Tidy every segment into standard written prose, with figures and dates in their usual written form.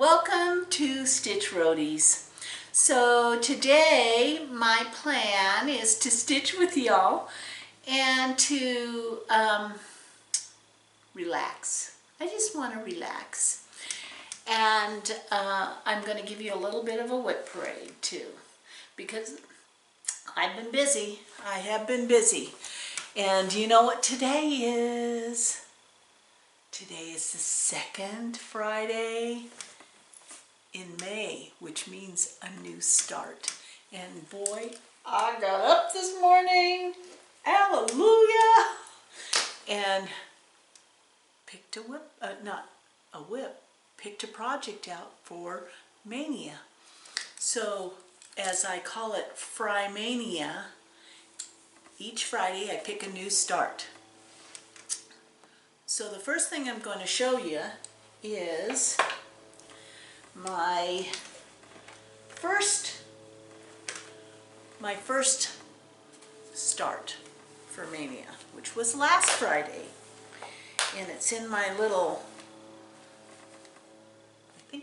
Welcome to Stitch Roadies. So today my plan is to stitch with y'all and to relax. I just want to relax. And I'm going to give you a little bit of a whip parade too, because I've been busy. I have been busy. And you know what today is? Today is the second Friday in May, which means a new start. And boy, I got up this morning, hallelujah, and picked a whip, picked a project out for Mania. So, as I call it, Fri-Mania, each Friday I pick a new start. So the first thing I'm going to show you is my first start for Mania, which was last Friday. And it's in my little, I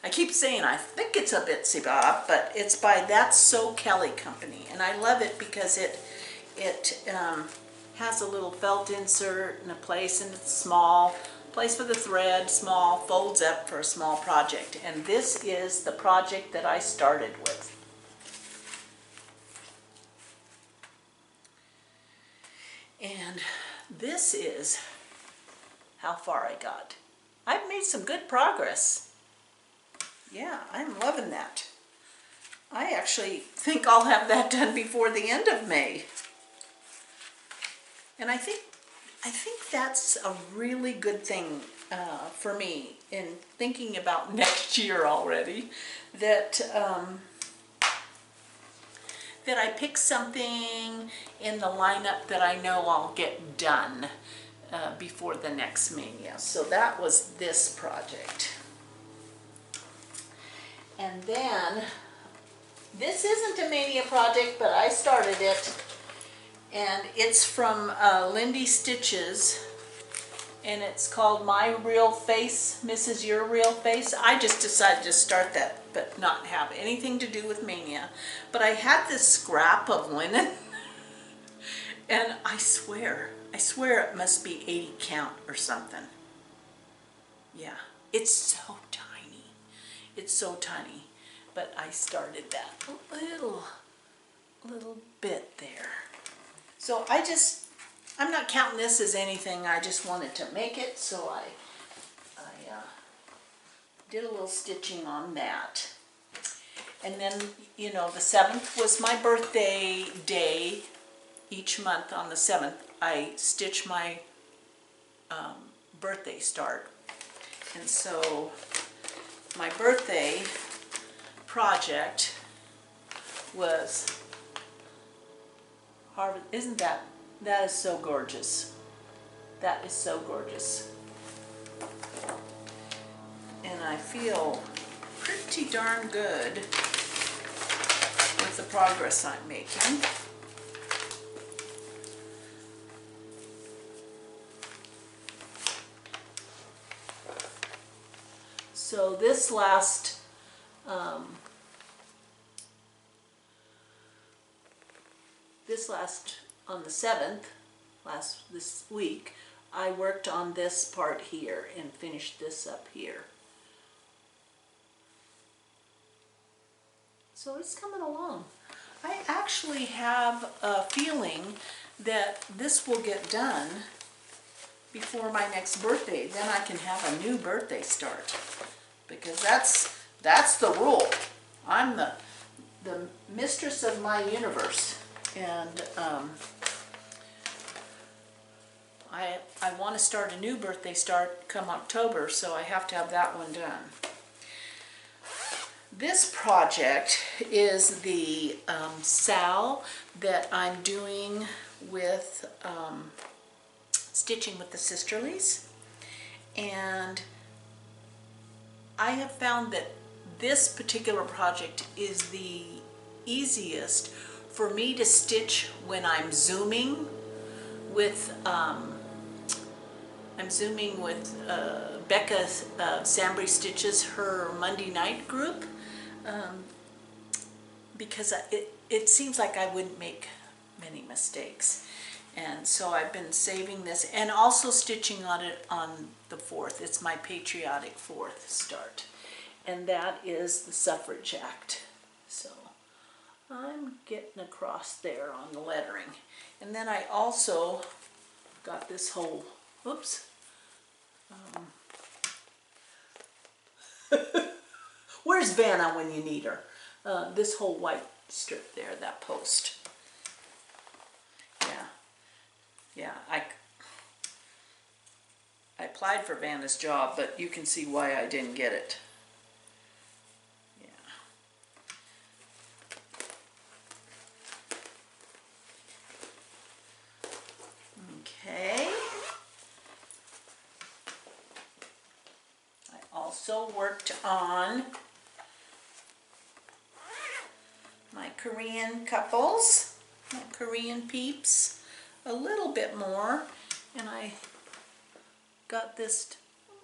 keep saying I think it's a Bitsy Bob, but it's by That's So Kelly Company. And I love it because it has a little felt insert and a place, and it's small, place for the thread, small, folds up for a small project. And this is the project that I started with. And this is how far I got. I've made some good progress. Yeah, I'm loving that. I actually think I'll have that done before the end of May. And I think that's a really good thing for me in thinking about next year already, that I pick something in the lineup that I know I'll get done before the next Mania. So that was this project. And then, this isn't a Mania project, but I started it. And it's from Lindy Stitches, and it's called My Real Face, Mrs. Your Real Face. I just decided to start that, but not have anything to do with Mania. But I had this scrap of linen, and I swear it must be 80 count or something. Yeah, it's so tiny. It's so tiny. But I started that little bit there. So I'm not counting this as anything, I just wanted to make it, so I did a little stitching on that. And then, you know, the 7th was my birthday day. Each month on the 7th, I stitch my birthday start. And so my birthday project was Harvard. Isn't that is so gorgeous. That is so gorgeous. And I feel pretty darn good with the progress I'm making. So this last on the 7th, this week, I worked on this part here and finished this up here. So it's coming along. I actually have a feeling that this will get done before my next birthday. Then I can have a new birthday start, because that's the rule. I'm the mistress of my universe. And I want to start a new birthday start come October, so I have to have that one done. This project is the SAL that I'm doing with stitching with the Sisterlies. And I have found that this particular project is the easiest for me to stitch when I'm zooming with I'm Zooming with Becca Sambry Stitches, her Monday night group, because it seems like I wouldn't make many mistakes. And so I've been saving this and also stitching on it on the 4th. It's my patriotic 4th start. And that is the Suffrage Act. So I'm getting across there on the lettering. And then I also got this whole, oops. Where's Vanna when you need her? This whole white strip there, that post. Yeah, I applied for Vanna's job, but you can see why I didn't get it. Yeah. Okay. I also worked on my Korean couples, my Korean peeps, a little bit more, and I got this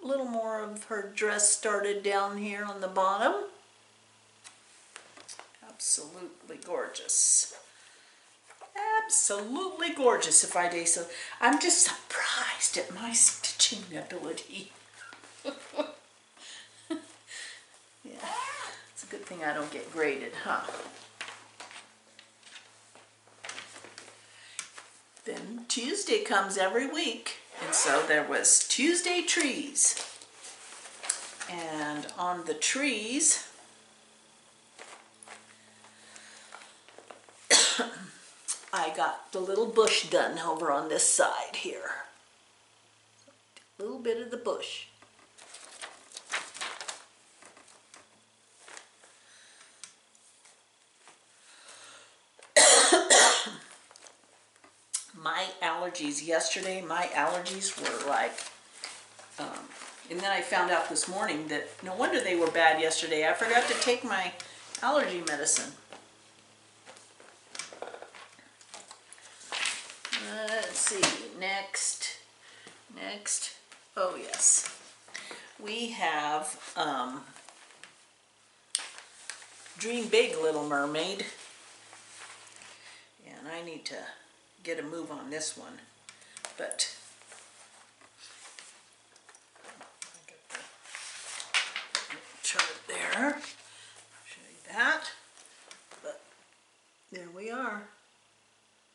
little more of her dress started down here on the bottom. Absolutely gorgeous. Absolutely gorgeous, if I say so. I'm just surprised at my stitching ability. Yeah, it's a good thing I don't get graded, huh? Then Tuesday comes every week, and so there was Tuesday trees. And on the trees, I got the little bush done over on this side here. A little bit of the bush. My allergies yesterday, my allergies were like, and then I found out this morning that no wonder they were bad yesterday. I forgot to take my allergy medicine. Let's see, next, oh yes, we have Dream Big, Little Mermaid, and I need to get a move on this one, but I got the chart there, show you that, but there we are.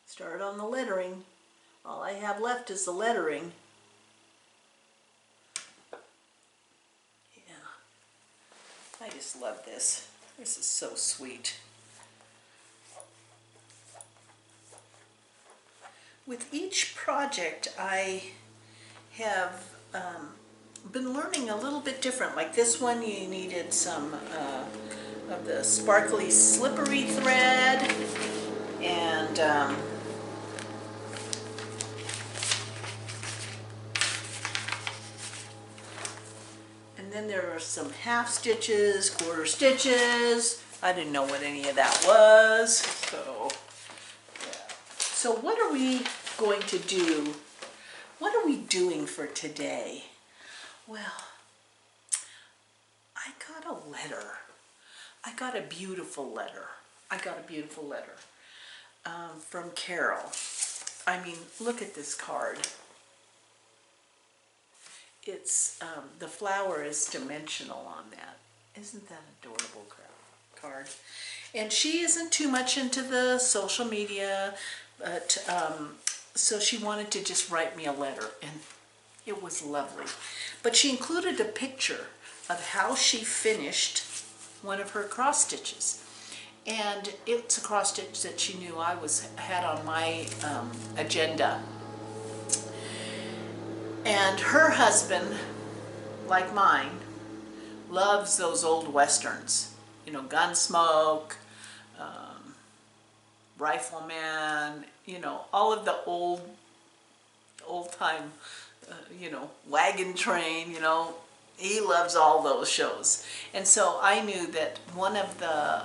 Start on the lettering. All I have left is the lettering. Yeah, I just love this. This is so sweet. With each project, I have been learning a little bit different. Like this one, you needed some of the sparkly slippery thread, and then there are some half stitches, quarter stitches. I didn't know what any of that was, so yeah. So what are we going to do? What are we doing for today? Well, I got a letter. I got a beautiful letter. From Carol. I mean, look at this card. It's, the flower is dimensional on that. Isn't that adorable card? And she isn't too much into the social media, but so she wanted to just write me a letter, and it was lovely. But she included a picture of how she finished one of her cross stitches. And it's a cross stitch that she knew I had on my agenda. And her husband, like mine, loves those old westerns. You know, Gunsmoke, Rifleman, you know, all of the old time, you know, Wagon Train, you know. He loves all those shows. And so I knew that one of the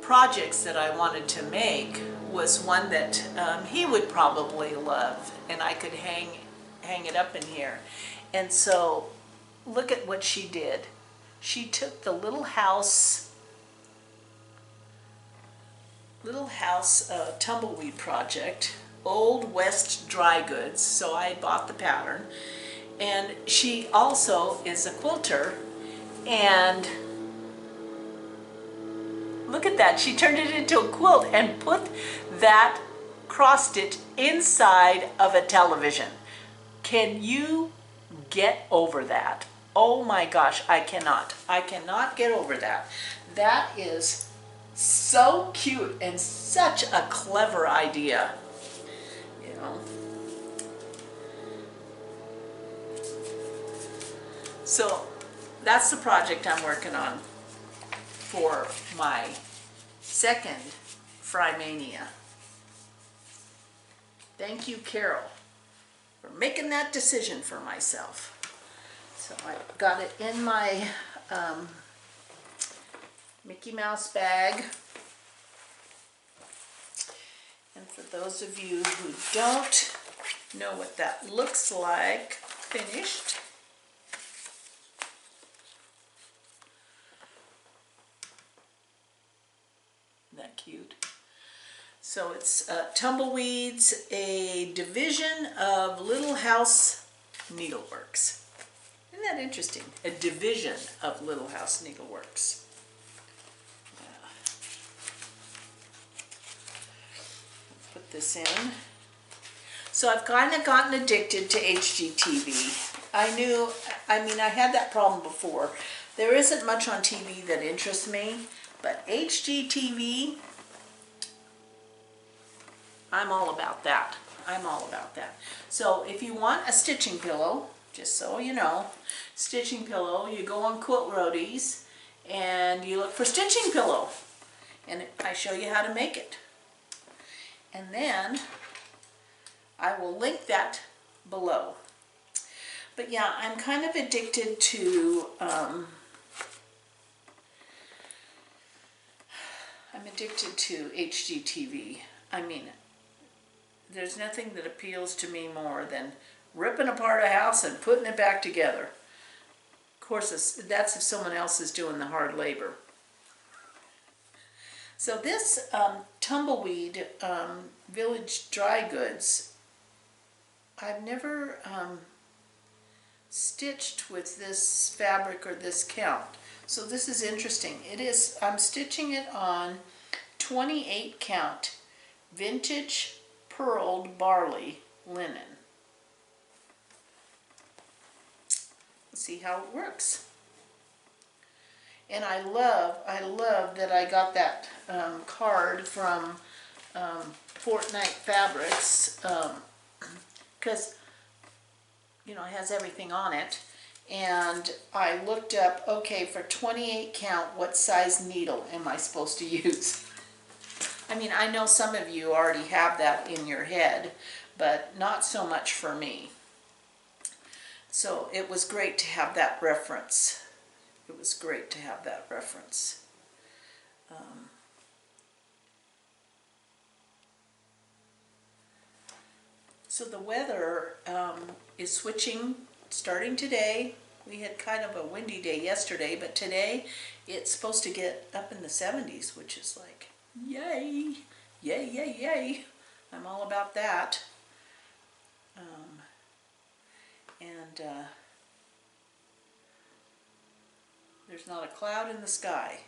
projects that I wanted to make was one that he would probably love, and I could hang hang it up in here. And so look at what she did. She took the little house tumbleweed project, Old West Dry Goods, so I bought the pattern. And she also is a quilter, and look at that, she turned it into a quilt and put that cross stitch inside of a television. Can you get over that? Oh my gosh, I cannot get over that. That is so cute and such a clever idea, you know. So that's the project I'm working on for my second Fri-Mania. Thank you, Carol, for making that decision for myself. So I got it in my Mickey Mouse bag. And for those of you who don't know what that looks like finished, isn't that cute? So it's Tumbleweeds, a division of Little House Needleworks. Isn't that interesting? A division of Little House Needleworks. Put this in. So I've kind of gotten addicted to HGTV. I had that problem before. There isn't much on TV that interests me, but HGTV, I'm all about that. I'm all about that. So if you want a stitching pillow, just so you know, stitching pillow, you go on Quilt Roadies and you look for stitching pillow, and I show you how to make it. And then I will link that below. But yeah, I'm kind of addicted to HGTV. I mean, there's nothing that appeals to me more than ripping apart a house and putting it back together. Of course, that's if someone else is doing the hard labor. So this Tumbleweed Village Dry Goods, I've never stitched with this fabric or this count. So this is interesting. I'm stitching it on 28 count vintage purled barley linen. Let's see how it works. And I love that I got that card from Fortnite Fabrics, because you know, it has everything on it. And I looked up, okay, for 28 count, what size needle am I supposed to use? I mean, I know some of you already have that in your head, but not so much for me. So it was great to have that reference. It was great to have that reference. So the weather is switching starting today. We had kind of a windy day yesterday, but today it's supposed to get up in the 70s, which is like, yay, yay, yay, yay. I'm all about that. There's not a cloud in the sky.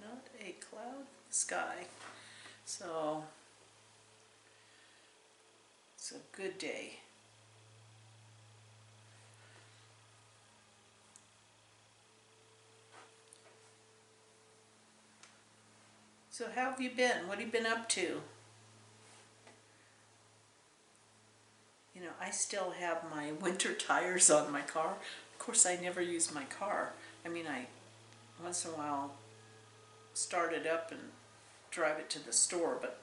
Not a cloud in the sky. So it's a good day. So how have you been? What have you been up to? You know, I still have my winter tires on my car. Of course, I never use my car. I mean, I once in a while start it up and drive it to the store, but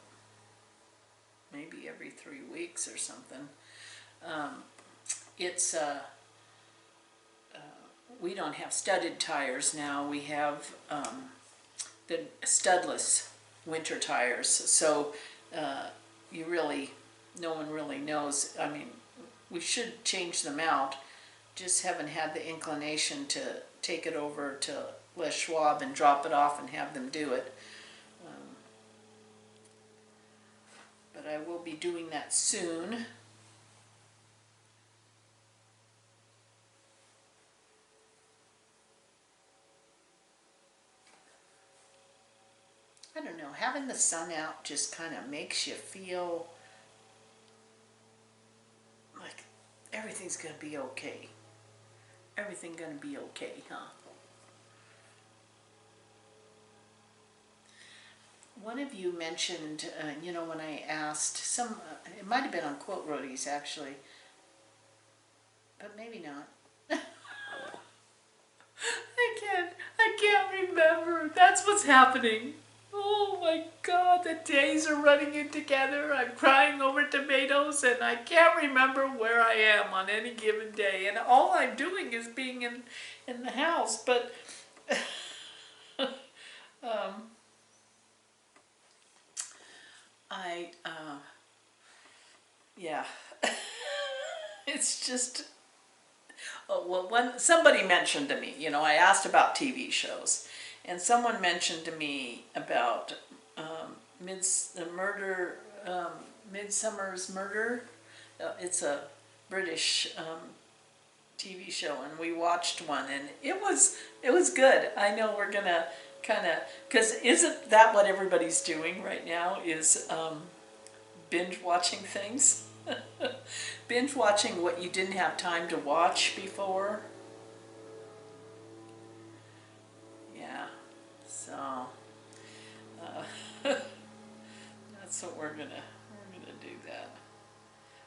maybe every 3 weeks or something. We don't have studded tires now. We have the studless winter tires. So no one really knows. I mean, we should change them out. Just haven't had the inclination to take it over to Les Schwab and drop it off and have them do it. But I will be doing that soon. I don't know, having the sun out just kind of makes you feel like everything's going to be okay. Everything's going to be okay, huh? One of you mentioned, you know, when I asked, it might have been on Quote Roadies actually, but maybe not. I can't remember. That's what's happening. Oh my God, the days are running in together. I'm crying over tomatoes and I can't remember where I am on any given day. And all I'm doing is being in the house. But yeah, it's just, oh, well, somebody mentioned to me, you know, I asked about TV shows, and someone mentioned to me about Midsummer's Murder. It's a British TV show, and we watched one, and it was good. I know we're gonna kind of, because isn't that what everybody's doing right now, is binge watching things? Binge watching what you didn't have time to watch before. Yeah, so that's what we're gonna do. That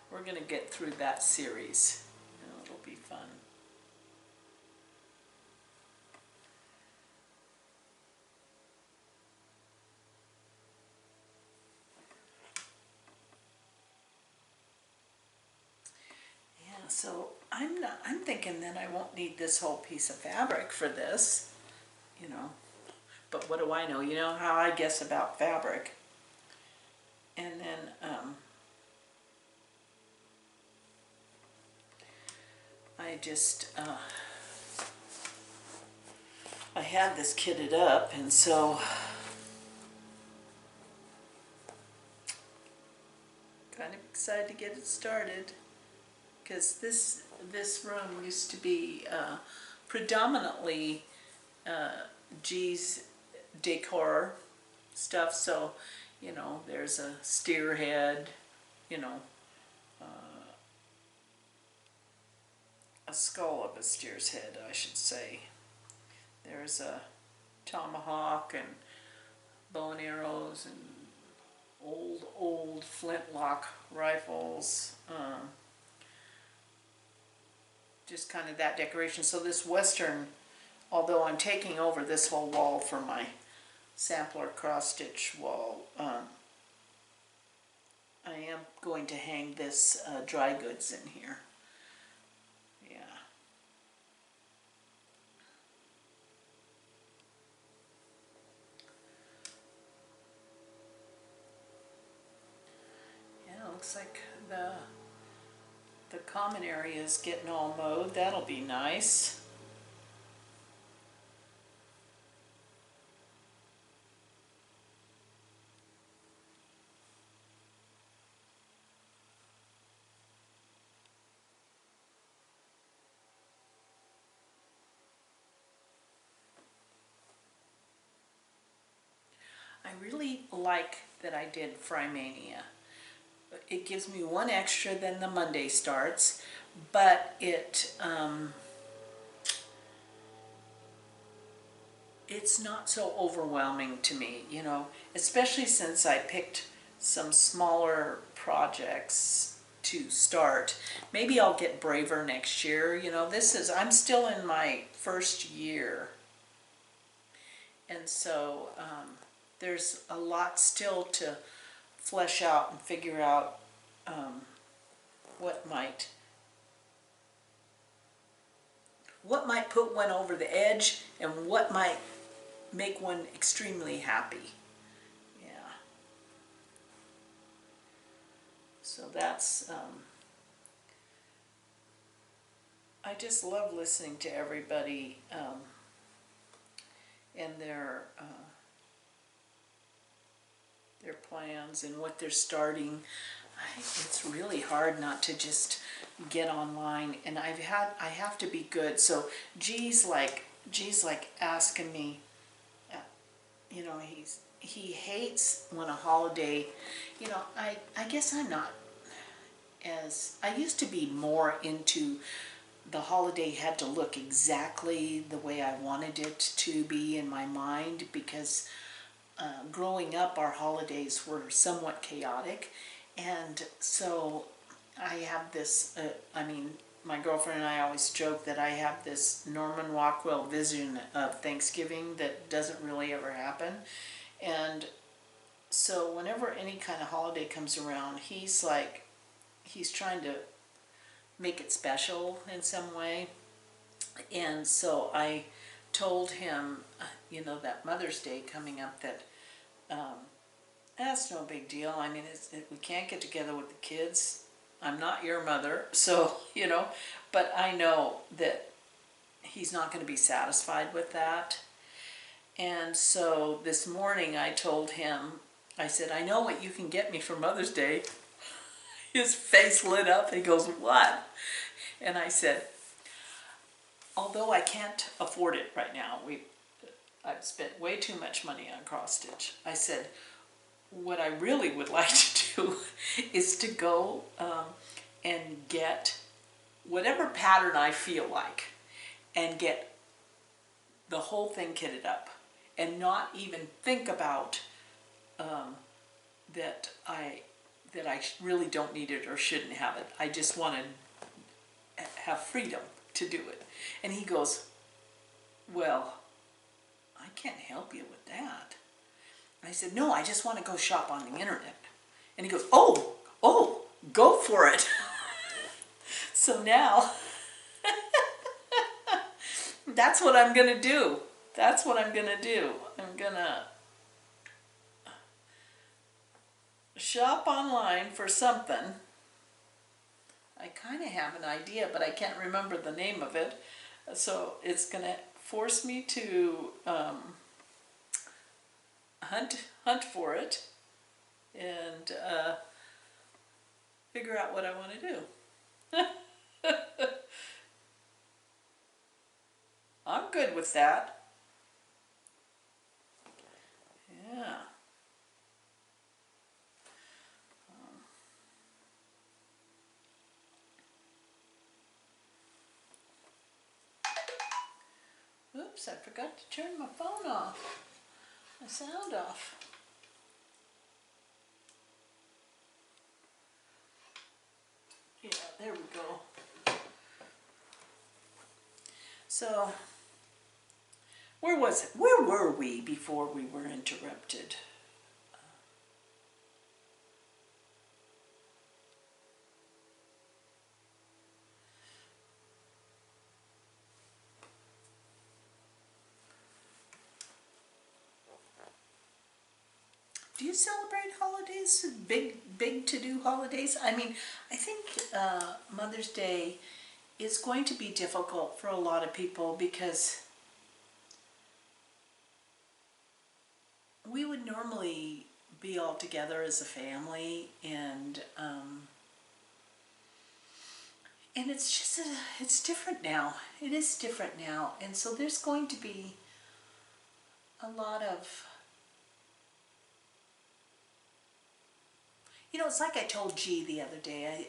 we're gonna get through that series. You know, it'll be fun. So I'm thinking that I won't need this whole piece of fabric for this, you know, but what do I know? You know how I guess about fabric. And then I had this kitted up, and so kind of excited to get it started. Because this room used to be predominantly G's decor stuff. So, you know, there's a steer head, you know, a skull of a steer's head, I should say. There's a tomahawk and bow and arrows and old flintlock rifles. Just kind of that decoration. So this western, although I'm taking over this whole wall for my sampler cross stitch wall, I am going to hang this dry goods in here. Yeah. Yeah, looks like the common area is getting all mowed. That'll be nice. I really like that I did Fri-Mania. It gives me one extra than the Monday starts, but it's not so overwhelming to me, you know, especially since I picked some smaller projects to start. Maybe I'll get braver next year. You know, I'm still in my first year, and so there's a lot still to flesh out and figure out what might put one over the edge and what might make one extremely happy. Yeah. So that's I just love listening to everybody and their plans and what they're starting. It's really hard not to just get online, and I have to be good. So G's like asking me, you know, he hates when a holiday, you know, I guess I'm not as, I used to be more into the holiday had to look exactly the way I wanted it to be in my mind, because growing up our holidays were somewhat chaotic. And so I have this, I mean, my girlfriend and I always joke that I have this Norman Rockwell vision of Thanksgiving that doesn't really ever happen. And so whenever any kind of holiday comes around, he's trying to make it special in some way. And so I told him, you know, that Mother's Day coming up, that that's no big deal. I mean, we can't get together with the kids. I'm not your mother, so, you know, but I know that he's not going to be satisfied with that. And so this morning I told him, I said, I know what you can get me for Mother's Day. His face lit up. He goes, what? And I said, although I can't afford it right now, I've spent way too much money on cross stitch. I said, what I really would like to do is to go and get whatever pattern I feel like and get the whole thing kitted up, and not even think about that I really don't need it or shouldn't have it. I just want to have freedom to do it. And he goes, well, I can't help you with that. I said, no, I just want to go shop on the internet. And he goes, oh, go for it. So now, that's what I'm going to do. That's what I'm going to do. I'm going to shop online for something. I kind of have an idea, but I can't remember the name of it. So it's going to force me to hunt for it and figure out what I want to do. I'm good with that. Yeah. Oops, I forgot to turn my phone off. My sound off. Yeah, there we go. So, where were we before we were interrupted? Do you celebrate holidays? Big to-do holidays? I mean, I think Mother's Day is going to be difficult for a lot of people, because we would normally be all together as a family, and it's just it's different now. It is different now, and so there's going to be a lot of, you know, it's like I told G the other day.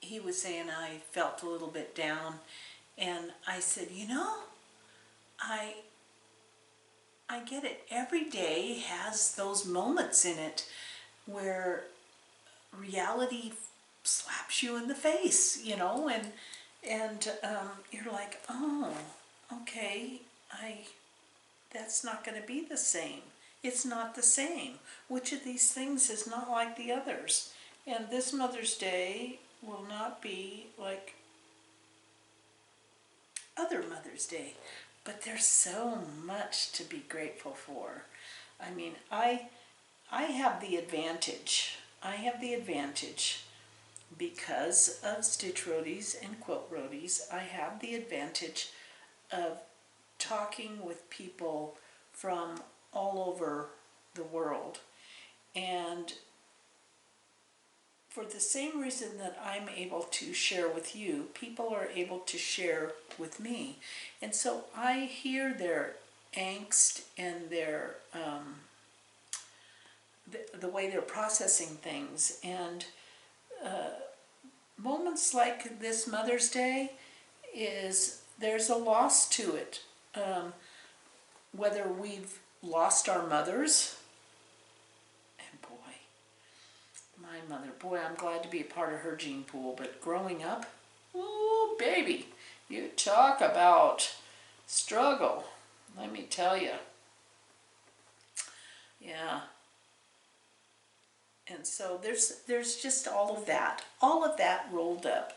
He was saying I felt a little bit down, and I said, you know, I get it. Every day has those moments in it where reality slaps you in the face, you know, and you're like, oh, okay, that's not going to be the same. It's not the same. Which of these things is not like the others? And this Mother's Day will not be like other Mother's Day. But there's so much to be grateful for. I mean, I have the advantage. I have the advantage because of Stitch Roadies and Quilt Roadies, I have the advantage of talking with people from all over the world. And for the same reason that I'm able to share with you, people are able to share with me. And so I hear their angst and their the way they're processing things. And moments like this Mother's Day there's a loss to it. Whether we've lost our mothers, and boy, my mother, boy, I'm glad to be a part of her gene pool, but growing up, ooh, baby, you talk about struggle, let me tell you. Yeah. And so there's just all of that rolled up.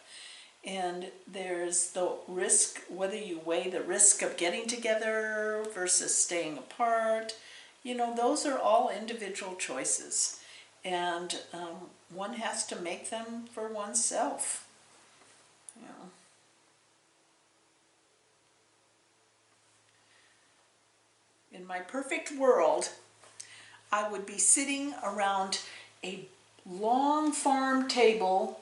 And there's the risk, whether you weigh the risk of getting together versus staying apart. You know, those are all individual choices. And one has to make them for oneself. You know. In my perfect world, I would be sitting around a long farm table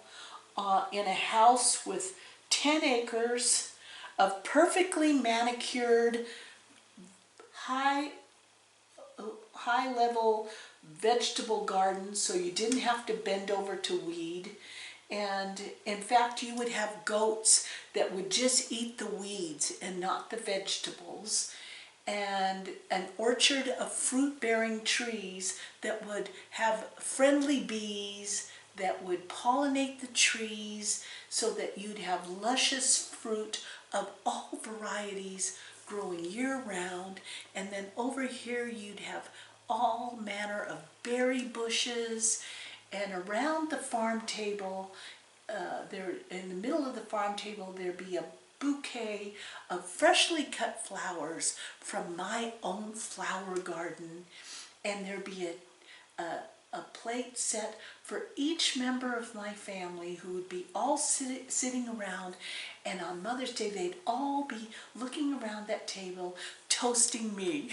in a house with 10 acres of perfectly manicured, high-level vegetable gardens, so you didn't have to bend over to weed. And in fact, you would have goats that would just eat the weeds and not the vegetables. And an orchard of fruit-bearing trees that would have friendly bees that would pollinate the trees so that you'd have luscious fruit of all varieties growing year-round. And then over here you'd have all manner of berry bushes. And around the farm table, there in the middle of the farm table, there'd be a bouquet of freshly cut flowers from my own flower garden, and there'd be a plate set for each member of my family who would be all sitting around, and on Mother's Day they'd all be looking around that table toasting me.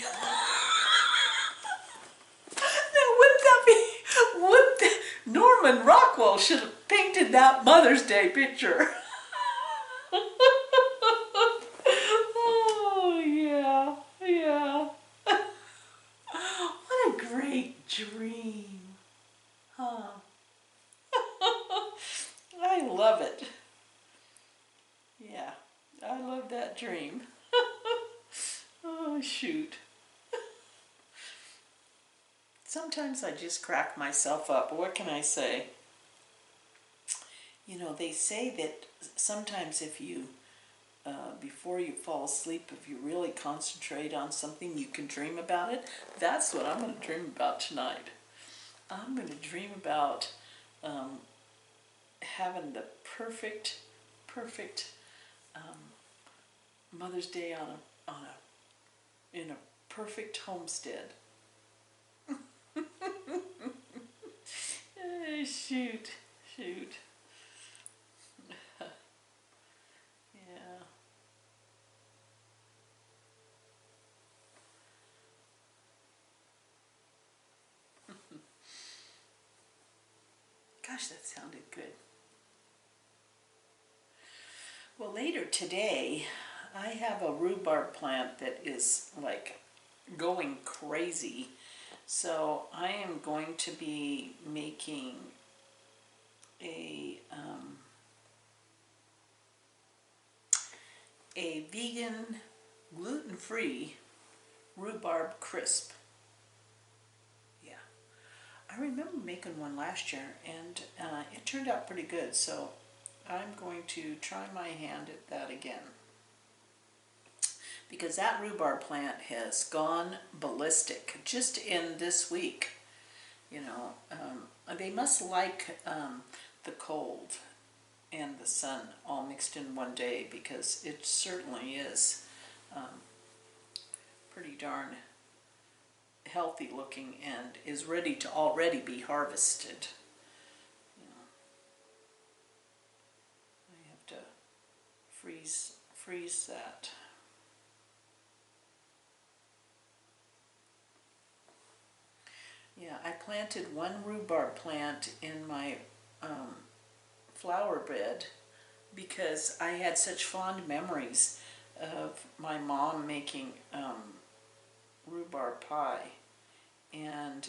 Now Norman Rockwell should have painted that Mother's Day picture. Oh, yeah, yeah. What a great dream, huh? I love it. Yeah, I love that dream. Oh, shoot. Sometimes I just crack myself up. What can I say? You know, they say that sometimes if you before you fall asleep, if you really concentrate on something, you can dream about it. That's what I'm going to dream about tonight. I'm going to dream about having the perfect Mother's Day in a perfect homestead. Shoot. Yeah. Gosh, that sounded good. Well, later today, I have a rhubarb plant that is like going crazy. So I am going to be making a vegan, gluten-free rhubarb crisp. Yeah, I remember making one last year, and it turned out pretty good, so I'm going to try my hand at that again. Because that rhubarb plant has gone ballistic just in this week. You know, they must like the cold and the sun all mixed in one day, because it certainly is pretty darn healthy looking and is ready to already be harvested. You freeze that. Yeah, I planted one rhubarb plant in my flower bed because I had such fond memories of my mom making rhubarb pie. And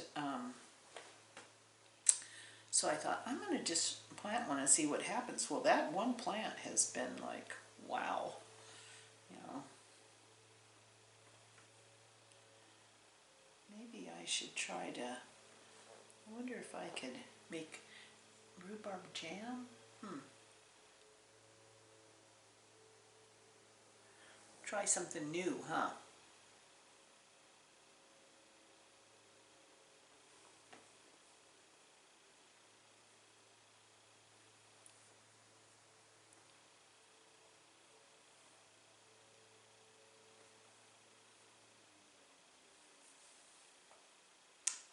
so I thought, I'm going to just plant one and see what happens. Well, that one plant has been like, wow, you know. Maybe I should try to, I wonder if I could make rhubarb jam? Try something new, huh?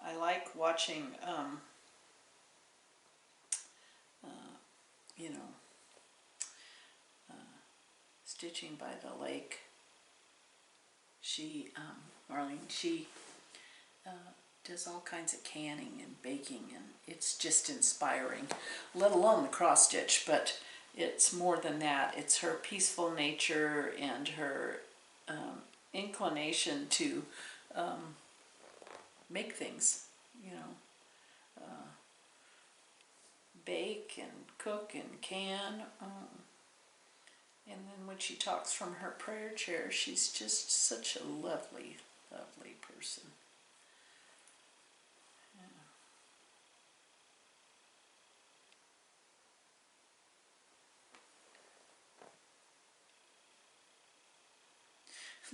I like watching, you know, Stitching by the Lake. She, Marlene, she does all kinds of canning and baking, and it's just inspiring, let alone the cross stitch, but it's more than that. It's her peaceful nature and her inclination to make things, you know, bake and cook and can. And then when she talks from her prayer chair, she's just such a lovely, lovely person.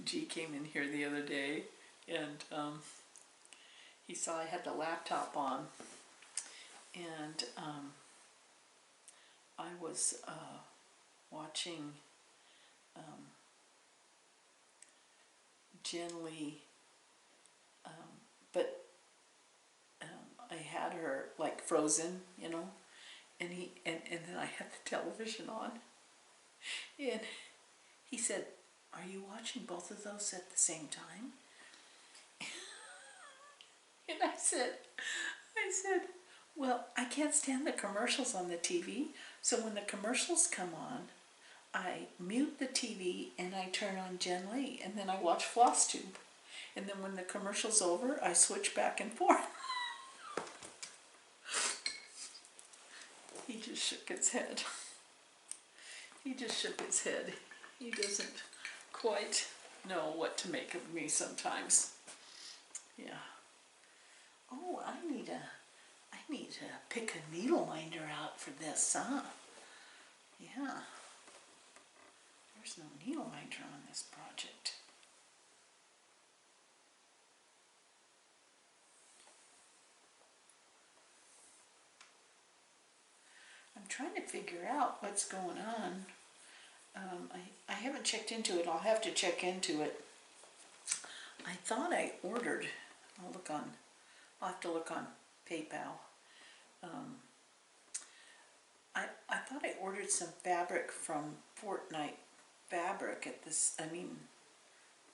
G came in here the other day, and he saw I had the laptop on, and I was watching Jen Lee, but I had her like frozen, you know, and then I had the television on, and he said, "Are you watching both of those at the same time?" And I said, well, I can't stand the commercials on the TV, so when the commercials come on, I mute the TV and I turn on Jen Lee, and then I watch Floss Tube. And then when the commercial's over, I switch back and forth. He just shook his head. He just shook his head. He doesn't quite know what to make of me sometimes. Yeah. Oh, I need to pick a needle minder out for this, huh? Yeah. There's no needle minder on this project. I'm trying to figure out what's going on. I haven't checked into it. I'll have to check into it. I thought I ordered, I'll have to look on PayPal. I thought I ordered some fabric from Fortnite Fabric at this,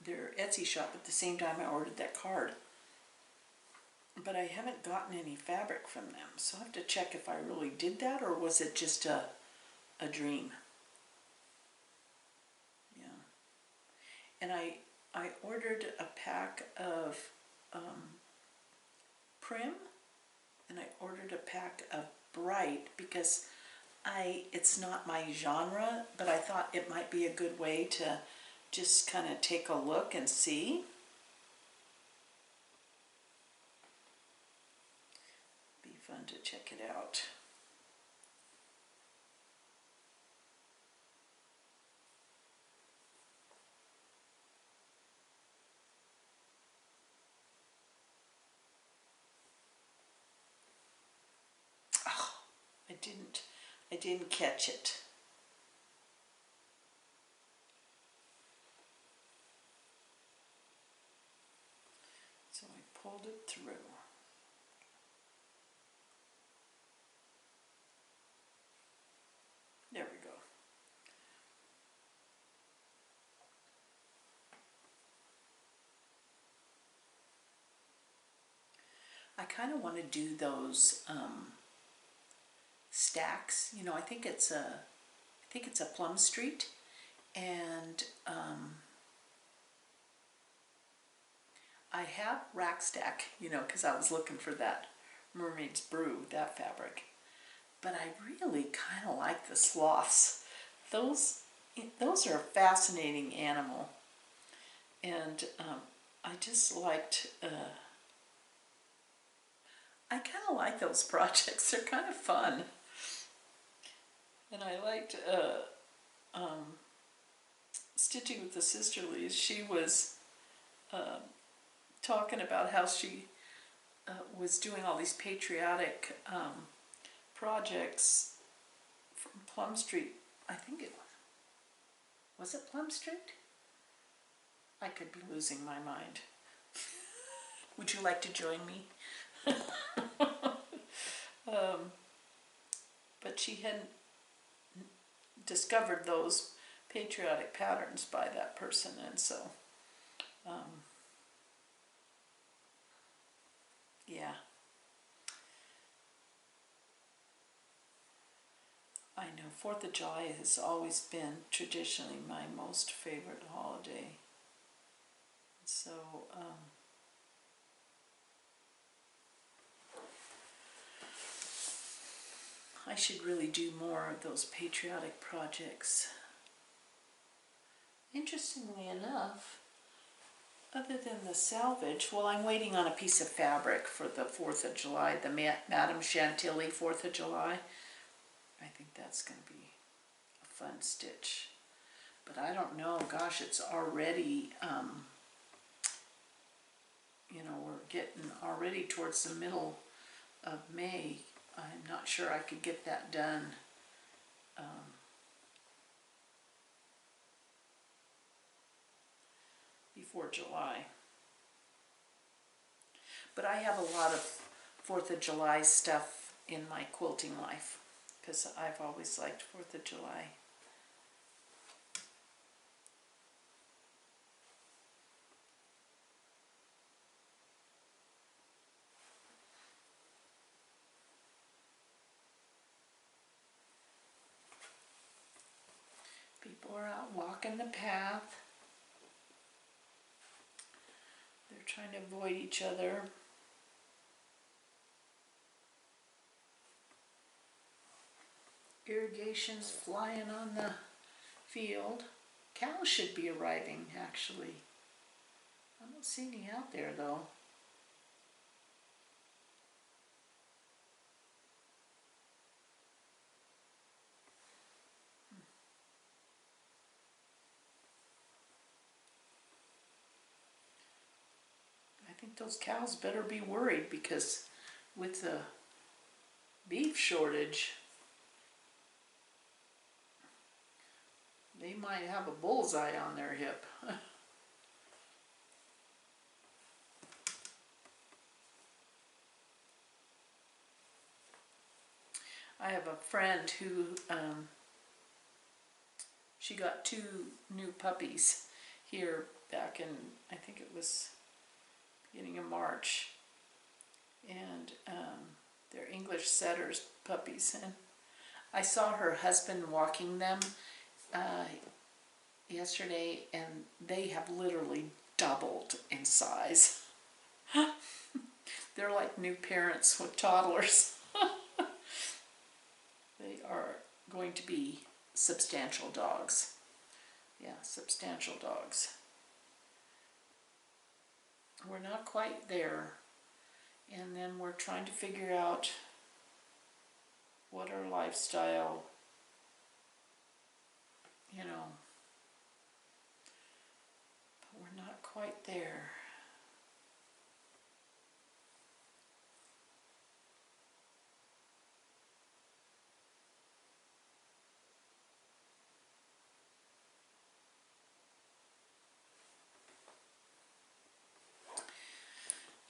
their Etsy shop at the same time I ordered that card. But I haven't gotten any fabric from them, so I have to check if I really did that, or was it just a dream. Yeah. And I ordered a pack of Prim, and I ordered a pack of Bright because it's not my genre, but I thought it might be a good way to just kind of take a look and see. Be fun to check it out. Oh, I didn't catch it. So I pulled it through. There we go. kind of want to do those stacks. You know, I think it's a Plum Street, and I have rack stack, you know, because I was looking for that Mermaid's Brew, that fabric. But I really kind of like the sloths. Those are a fascinating animal, and I just liked. I kind of like those projects. They're kind of fun, and I liked Stitching with the Sisterlies. She was talking about how she was doing all these patriotic projects from Plum Street. I think it was it Plum Street? I could be losing my mind. Would you like to join me? But she had discovered those patriotic patterns by that person, and so yeah. I know 4th of July has always been traditionally my most favorite holiday. So, I should really do more of those patriotic projects. Interestingly enough, other than the salvage, well, I'm waiting on a piece of fabric for the 4th of July, the Madame Chantilly 4th of July. I think that's going to be a fun stitch. But I don't know, gosh, it's already, you know, we're getting already towards the middle of May. I'm not sure I could get that done. Before July. But I have a lot of 4th of July stuff in my quilting life, because I've always liked 4th of July. People are out walking the path. They're trying to avoid each other. Irrigation's flying on the field. Cows should be arriving, actually. I don't see any out there, though. I think those cows better be worried, because with the beef shortage, they might have a bullseye on their hip. I have a friend who, she got 2 new puppies here back in, I think it was beginning of March, and they're English setters puppies, and I saw her husband walking them yesterday, and they have literally doubled in size. They're like new parents with toddlers. They are going to be substantial dogs. Yeah, substantial dogs. We're not quite there, and then we're trying to figure out what our lifestyle, you know, but we're not quite there.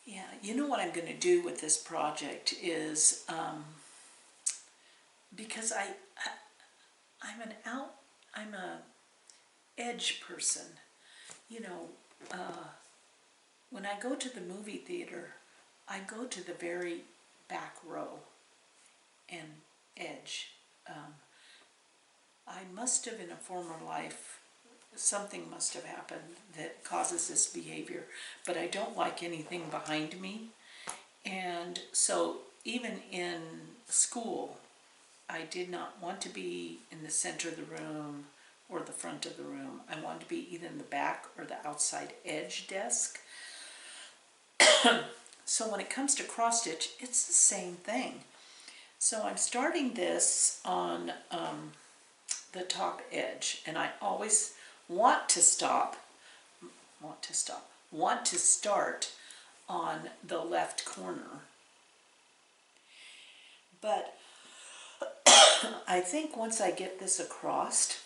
Yeah, you know what I'm going to do with this project is, because I'm a edge person. You know, when I go to the movie theater, I go to the very back row and edge. I must have, in a former life, something must have happened that causes this behavior, but I don't like anything behind me. And so even in school, I did not want to be in the center of the room or the front of the room. I wanted to be either in the back or the outside edge desk. So when it comes to cross stitch, it's the same thing. So I'm starting this on the top edge, and I always want to start on the left corner. But I think once I get this across,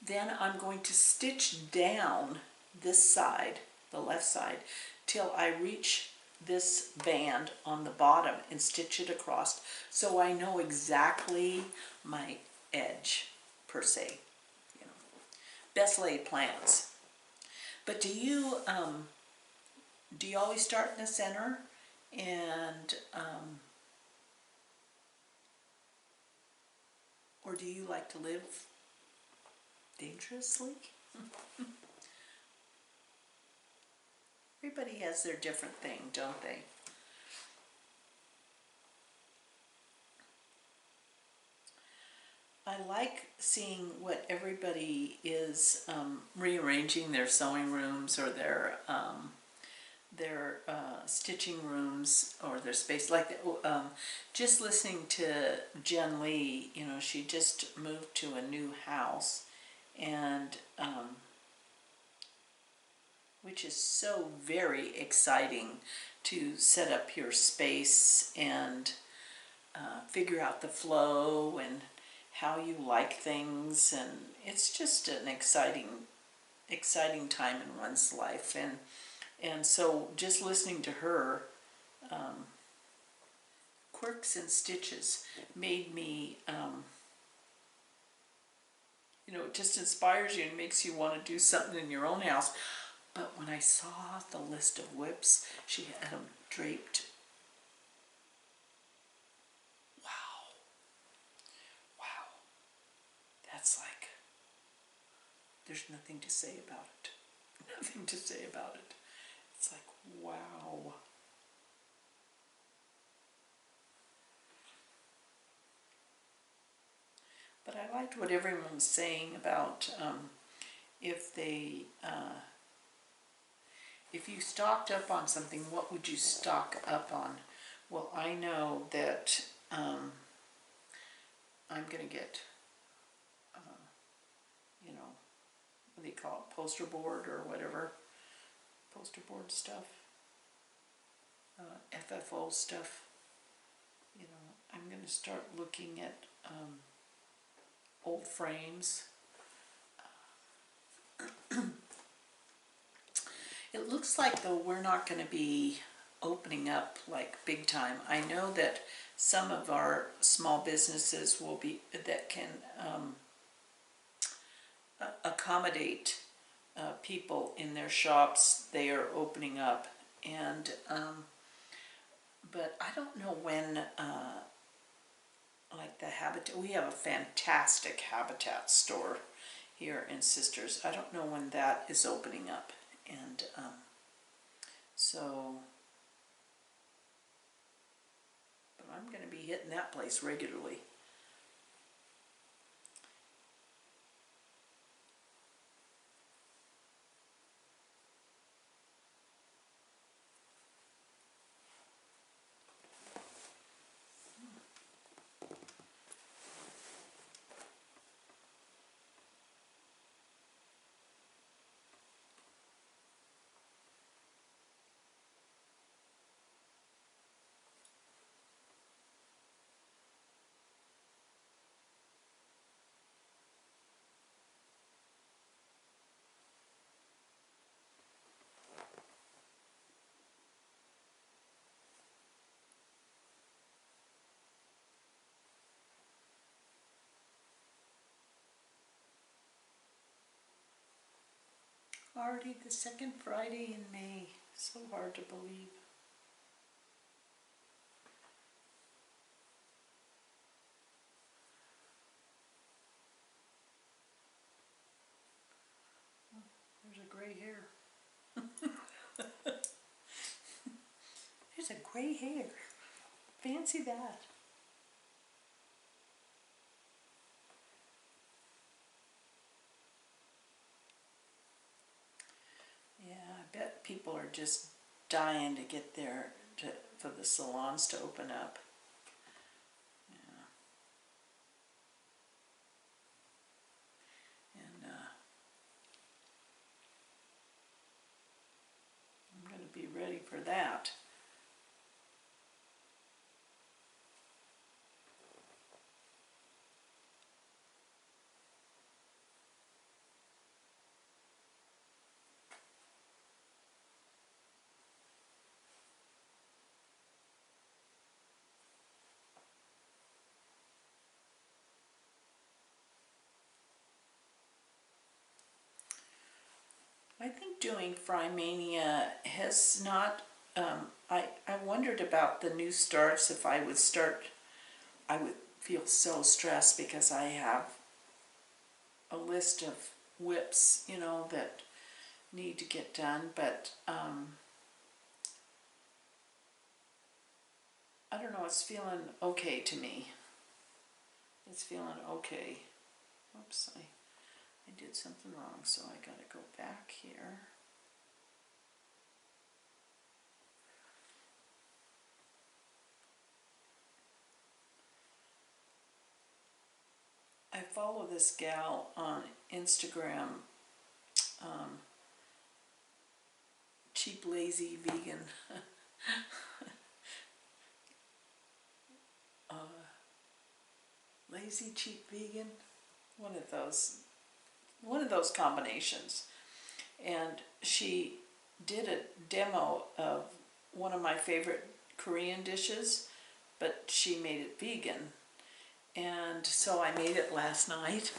then I'm going to stitch down this side, the left side, till I reach this band on the bottom and stitch it across, so I know exactly my edge, per se. You know, best laid plans. But do you always start in the center, and or do you like to live dangerously? Everybody has their different thing, don't they? I like seeing what everybody is rearranging their sewing rooms or their stitching rooms or their space. Like just listening to Jen Lee, you know, she just moved to a new house, and which is so very exciting to set up your space and figure out the flow and how you like things, and it's just an exciting time in one's life. And so just listening to her quirks and stitches made me you know, it just inspires you and makes you want to do something in your own house. But when I saw the list of whips, she had them draped. Wow, that's like, there's nothing to say about it. Nothing to say about it. It's like, wow. But I liked what everyone was saying about if they, if you stocked up on something, what would you stock up on? Well, I know that I'm going to get, you know, what do you call it, poster board or whatever, poster board stuff, FFO stuff. You know, I'm going to start looking at old frames. It looks like, though, we're not going to be opening up like big time. I know that some of our small businesses will be, that can accommodate people in their shops, they are opening up. And but I don't know when like the Habitat, we have a fantastic Habitat store here in Sisters. I don't know when that is opening up, and so, but I'm going to be hitting that place regularly. Already the second Friday in May. So hard to believe. gray hair. Fancy that. Yeah, I bet people are just dying to get there for the salons to open up. Yeah. And I'm going to be ready for that. I think doing Fri-Mania has not, I wondered about the new starts. If I would start, I would feel so stressed because I have a list of whips, you know, that need to get done, but I don't know, it's feeling okay to me. It's feeling okay. Oops, I did something wrong, so I gotta go back here. I follow this gal on Instagram, Cheap Lazy Vegan. Lazy Cheap Vegan, one of those combinations. And she did a demo of one of my favorite Korean dishes, but she made it vegan. And so I made it last night.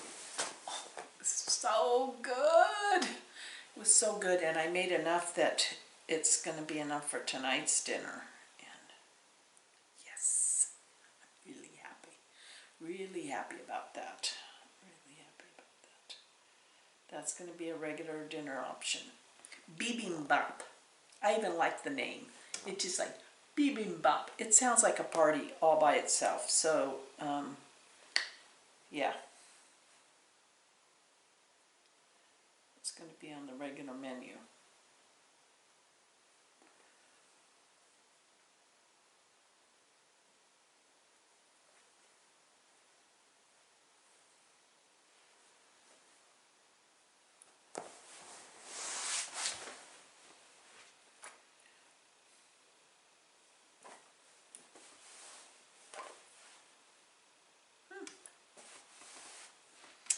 Oh, it was so good. It was so good, and I made enough that it's going to be enough for tonight's dinner. And yes, I'm really happy about that. Really happy about that. That's going to be a regular dinner option. Bibimbap. I even like the name. It's just like bibimbap. It sounds like a party all by itself. So, yeah. It's going to be on the regular menu.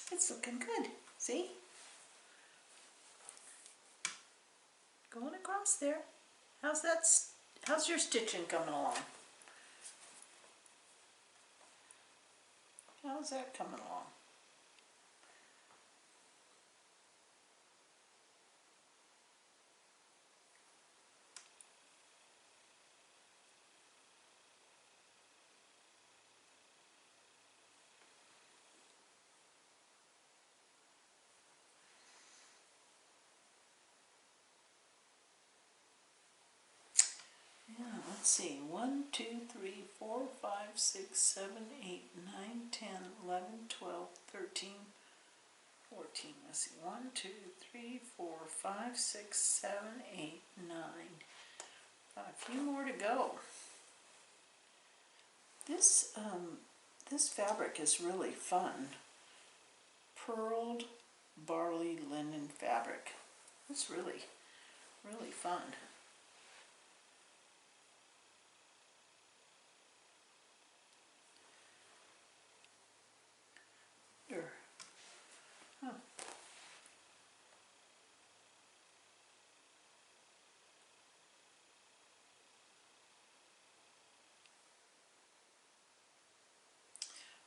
It's looking good. See? Going across there. How's that? How's your stitching coming along? How's that coming along? Yeah, let's see. 1, 2, 3, 4, 5, 6, 7, 8, 9, 10, 11, 12, 13, 14. Let's see. 1, 2, 3, 4, 5, 6, 7, 8, 9. Got a few more to go. This fabric is really fun. Purled barley linen fabric. It's really fun. Sure. Huh.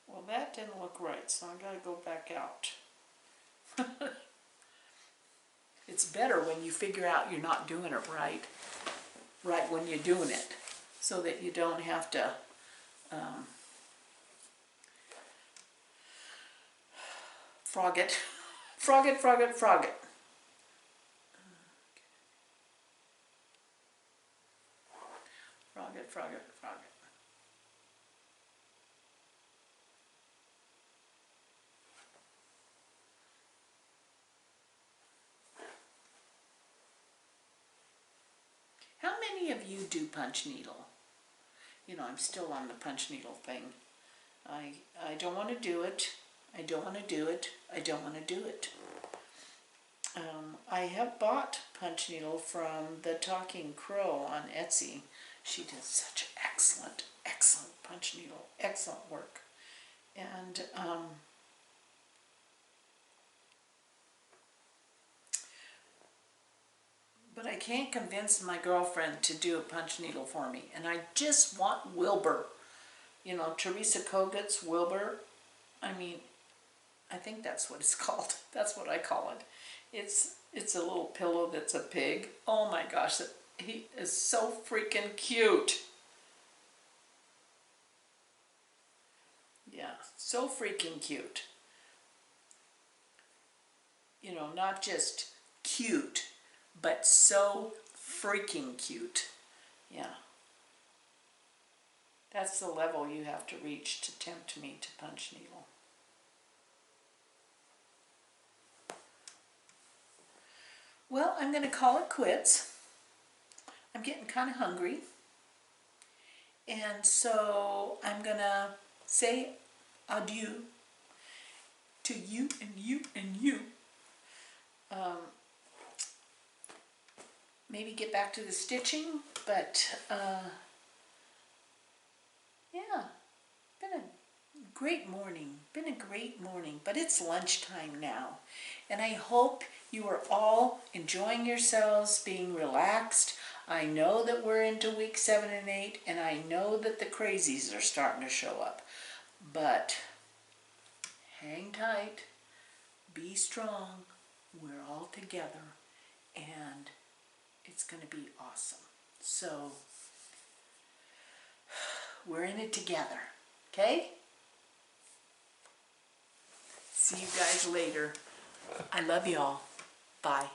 Well, that didn't look right, so I gotta go back out. It's better when you figure out you're not doing it right when you're doing it, so that you don't have to frog it. Frog it. Frog it, frog it, frog it. How many of you do punch needle? You know, I'm still on the punch needle thing. I don't want to do it. I don't want to do it. I don't want to do it. I have bought punch needle from the Talking Crow on Etsy. She did such excellent, excellent punch needle, excellent work. And but I can't convince my girlfriend to do a punch needle for me. And I just want Wilbur. You know, Teresa Kogut's Wilbur. I mean, I think that's what it's called. That's what I call it. It's a little pillow that's a pig. Oh my gosh, he is so freaking cute. Yeah, so freaking cute. You know, not just cute, but so freaking cute. Yeah. That's the level you have to reach to tempt me to punch needle. Well, I'm going to call it quits. I'm getting kind of hungry. And so I'm going to say adieu to you and you and you. Maybe get back to the stitching, but yeah, been a great morning. Been a great morning, but it's lunchtime now. And I hope you are all enjoying yourselves, being relaxed. I know that we're into week 7 and 8, and I know that the crazies are starting to show up. But hang tight, be strong, we're all together, and it's going to be awesome. So, we're in it together, okay? See you guys later. I love y'all. Bye.